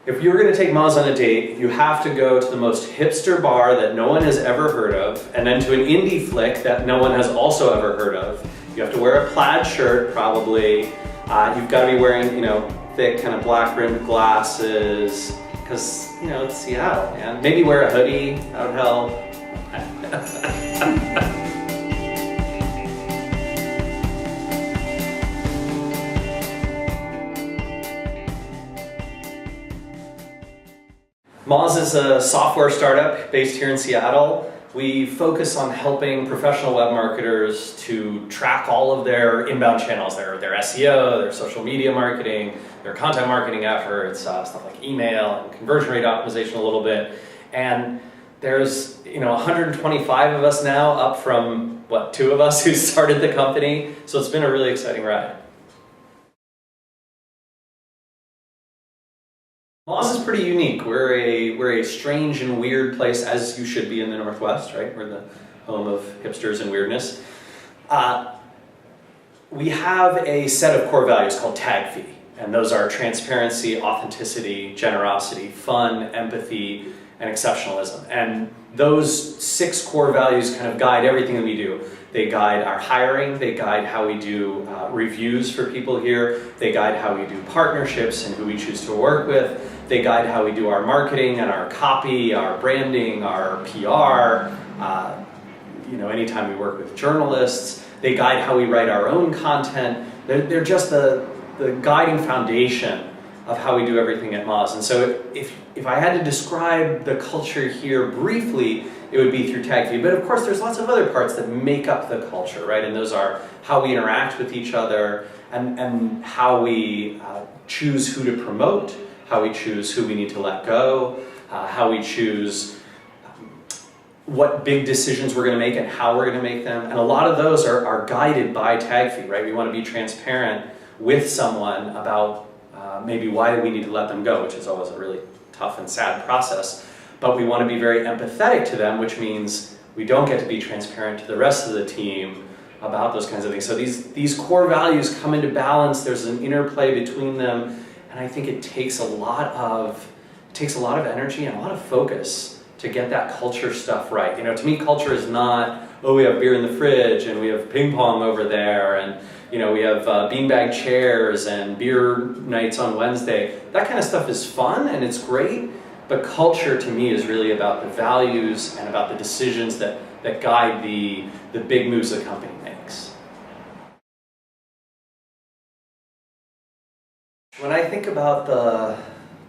If you're going to take Moz on a date, you have to go to the most hipster bar that no one has ever heard of, and then to an indie flick that no one has also ever heard of. You have to wear a plaid shirt, probably. You've got to be wearing, thick kind of black rimmed glasses, because, it's Seattle, man. Maybe wear a hoodie, that would help. Moz is a software startup based here in Seattle. We focus on helping professional web marketers to track all of their inbound channels, their SEO, their social media marketing, their content marketing efforts, stuff like email and conversion rate optimization a little bit. And there's 125 of us now, up from, 2 of us who started the company. So it's been a really exciting ride. Moz is pretty unique. We're a strange and weird place, as you should be in the Northwest, right? We're the home of hipsters and weirdness. We have a set of core values called tag fee, and those are transparency, authenticity, generosity, fun, empathy, and exceptionalism. And those 6 core values kind of guide everything that we do. They guide our hiring, they guide how we do reviews for people here, they guide how we do partnerships and who we choose to work with, they guide how we do our marketing and our copy, our branding, our PR, anytime we work with journalists, they guide how we write our own content. They're just the guiding foundation of how we do everything at Moz. And so if I had to describe the culture here briefly, it would be through tag fee. But of course, there's lots of other parts that make up the culture, right? And those are how we interact with each other and how we choose who to promote, how we choose who we need to let go, how we choose what big decisions we're going to make and how we're going to make them. And a lot of those are guided by tag fee, right? We want to be transparent with someone about maybe why we need to let them go, which is always a really tough and sad process. But we want to be very empathetic to them, which means we don't get to be transparent to the rest of the team about those kinds of things. So these core values come into balance. There's an interplay between them, and I think it takes a lot of energy and a lot of focus to get that culture stuff right. To me, culture is not, we have beer in the fridge and we have ping pong over there and we have beanbag chairs and beer nights on Wednesday. That kind of stuff is fun and it's great, but culture to me is really about the values and about the decisions that guide the big moves the company makes. When I think about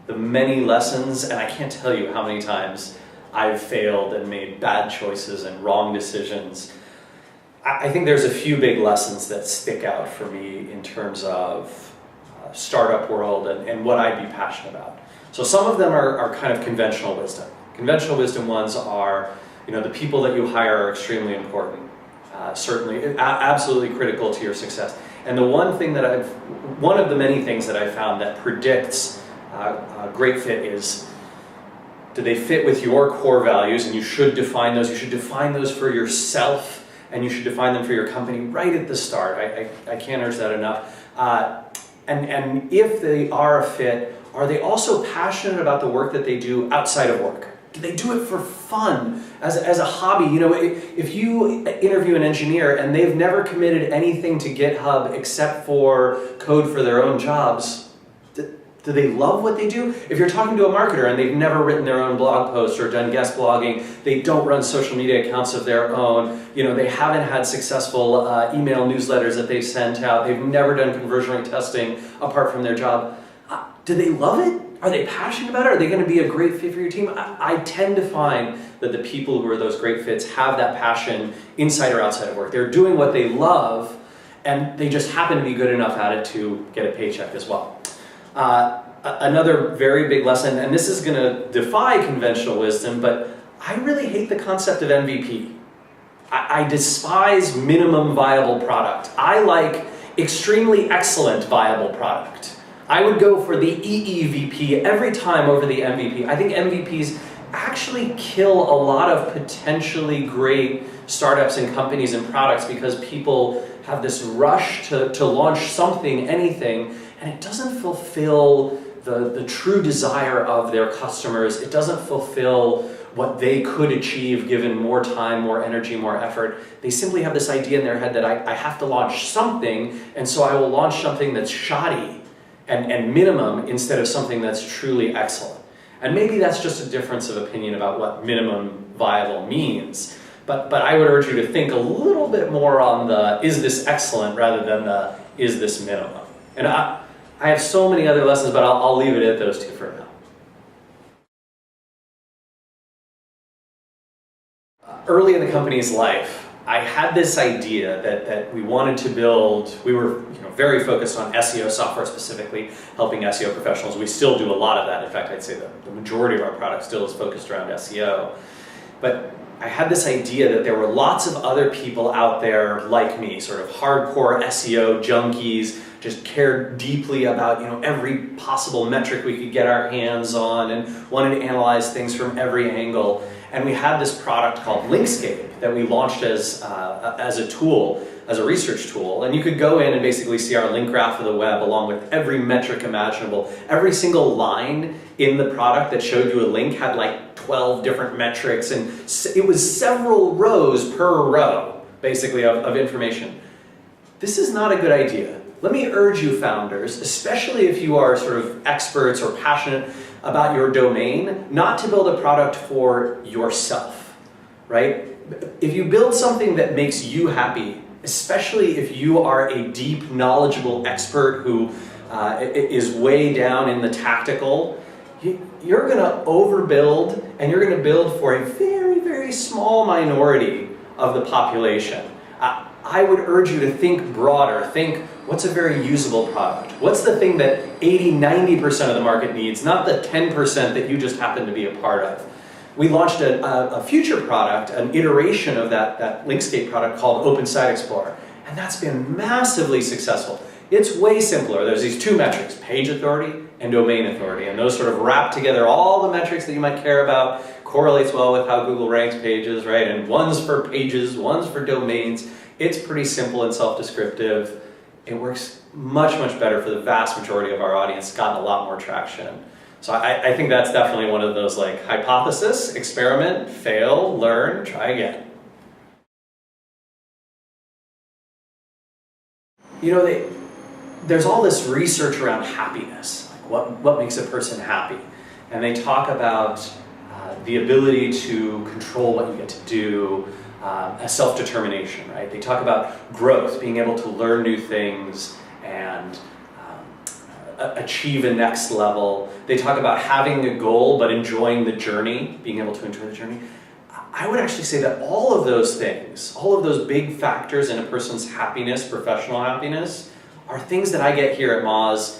the many lessons, and I can't tell you how many times I've failed and made bad choices and wrong decisions, I think there's a few big lessons that stick out for me in terms of startup world and what I'd be passionate about. So some of them are kind of conventional wisdom. Conventional wisdom ones are, the people that you hire are extremely important, certainly, absolutely critical to your success. And one of the many things that I've found that predicts a great fit is, do they fit with your core values? And you should define those. You should define those for yourself, and you should define them for your company right at the start. I can't urge that enough. And if they are a fit, are they also passionate about the work that they do outside of work? Do they do it for fun, as a hobby? If you interview an engineer and they've never committed anything to GitHub except for code for their own jobs, do they love what they do? If you're talking to a marketer and they've never written their own blog post or done guest blogging, they don't run social media accounts of their own, they haven't had successful email newsletters that they've sent out, they've never done conversion rate testing apart from their job, do they love it? Are they passionate about it? Are they going to be a great fit for your team? I tend to find that the people who are those great fits have that passion inside or outside of work. They're doing what they love, and they just happen to be good enough at it to get a paycheck as well. Another very big lesson, and this is going to defy conventional wisdom, but I really hate the concept of MVP. I despise minimum viable product. I like extremely excellent viable product. I would go for the EEVP every time over the MVP. I think MVPs actually kill a lot of potentially great startups and companies and products because people have this rush to launch something, anything, and it doesn't fulfill the true desire of their customers. It doesn't fulfill what they could achieve given more time, more energy, more effort. They simply have this idea in their head that I have to launch something, and so I will launch something that's shoddy and minimum instead of something that's truly excellent. And maybe that's just a difference of opinion about what minimum viable means. But I would urge you to think a little bit more on the is this excellent rather than the is this minimum. And I have so many other lessons, but I'll leave it at those two for now. Early in the company's life, I had this idea that we wanted to build, we were very focused on SEO software specifically, helping SEO professionals. We still do a lot of that. In fact, I'd say the majority of our product still is focused around SEO. But I had this idea that there were lots of other people out there like me, sort of hardcore SEO junkies, just cared deeply about every possible metric we could get our hands on and wanted to analyze things from every angle. And we had this product called Linkscape that we launched as a tool, as a research tool. And you could go in and basically see our link graph of the web along with every metric imaginable. Every single line in the product that showed you a link had like 12 different metrics, and it was several rows per row, basically, of information. This is not a good idea. Let me urge you, founders, especially if you are sort of experts or passionate about your domain, not to build a product for yourself, right? If you build something that makes you happy, especially if you are a deep, knowledgeable expert who is way down in the tactical, you're going to overbuild, and you're going to build for a very, very small minority of the population. I would urge you to think broader. Think, what's a very usable product? What's the thing that 80–90% of the market needs, not the 10% that you just happen to be a part of? We launched a future product, an iteration of that Linkscape product called Open Site Explorer, and that's been massively successful. It's way simpler. There's these two metrics, page authority and domain authority, and those sort of wrap together all the metrics that you might care about, correlates well with how Google ranks pages, right? And one's for pages, one's for domains. It's pretty simple and self-descriptive. It works much, much better for the vast majority of our audience. It's gotten a lot more traction. So I think that's definitely one of those like hypothesis, experiment, fail, learn, try again. There's all this research around happiness, like what makes a person happy. And they talk about the ability to control what you get to do, as self-determination, right? They talk about growth, being able to learn new things and achieve a next level. They talk about having a goal but enjoying the journey, being able to enjoy the journey. I would actually say that all of those things, all of those big factors in a person's happiness, professional happiness, are things that I get here at Moz.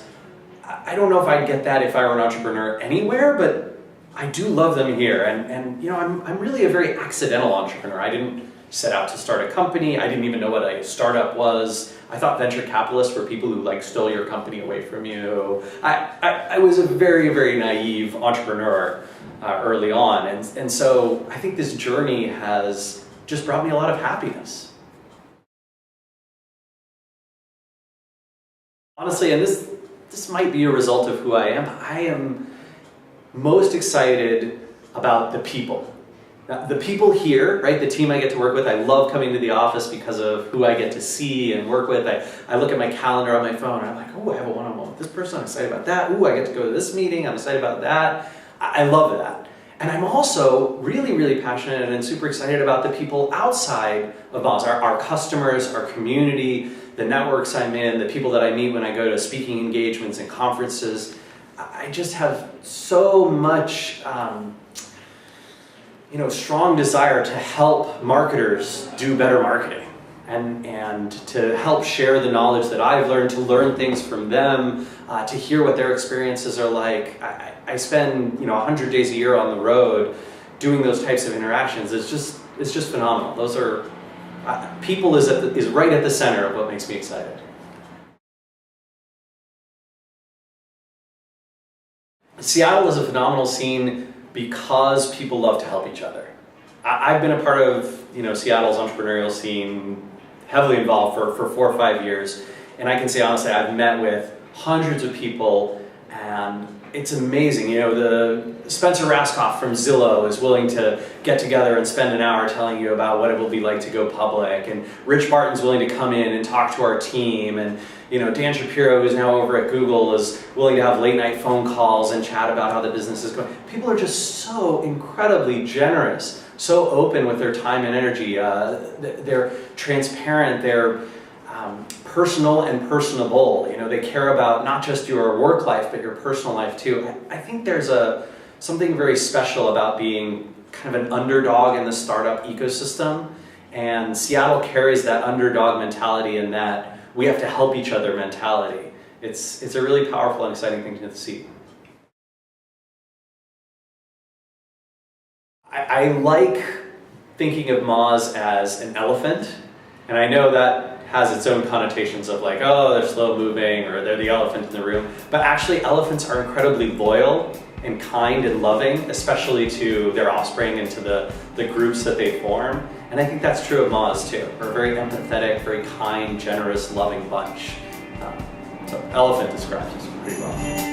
I don't know if I'd get that if I were an entrepreneur anywhere, but I do love them here, and I'm really a very accidental entrepreneur. I didn't set out to start a company. I didn't even know what a startup was. I thought venture capitalists were people who stole your company away from you. I was a very, very naive entrepreneur early on, and so I think this journey has just brought me a lot of happiness. Honestly, and this might be a result of who I am, I am most excited about the people. Now, the people here, right, the team I get to work with, I love coming to the office because of who I get to see and work with. I look at my calendar on my phone, and I'm like, oh, I have a one-on-one with this person, I'm excited about that. Ooh, I get to go to this meeting, I'm excited about that. I love that. And I'm also really, really passionate and super excited about the people outside of Moz, our customers, our community, the networks I'm in, the people that I meet when I go to speaking engagements and conferences. I just have so much strong desire to help marketers do better marketing and to help share the knowledge that I've learned, to learn things from them, to hear what their experiences are like. I spend 100 days a year on the road doing those types of interactions. It's just phenomenal. Those are people is right at the center of what makes me excited. Seattle is a phenomenal scene because people love to help each other. I've been a part of Seattle's entrepreneurial scene, heavily involved for 4 or 5 years, and I can say honestly I've met with hundreds of people, and it's amazing. You know, the Spencer Raskoff from Zillow is willing to get together and spend an hour telling you about what it will be like to go public. And Rich Barton's willing to come in and talk to our team. And you know, Dan Shapiro, who's now over at Google, is willing to have late night phone calls and chat about how the business is going. People are just so incredibly generous, so open with their time and energy. They're transparent. They're personal and personable. You know, they care about not just your work life, but your personal life too. I think there's something very special about being kind of an underdog in the startup ecosystem, and Seattle carries that underdog mentality and that we have to help each other mentality. It's a really powerful and exciting thing to see. I like thinking of Moz as an elephant, and I know that has its own connotations of like, oh, they're slow moving or they're the elephant in the room, but actually elephants are incredibly loyal and kind and loving, especially to their offspring and to the groups that they form. And I think that's true of Moz too. We're a very empathetic, very kind, generous, loving bunch. So elephant describes us pretty well.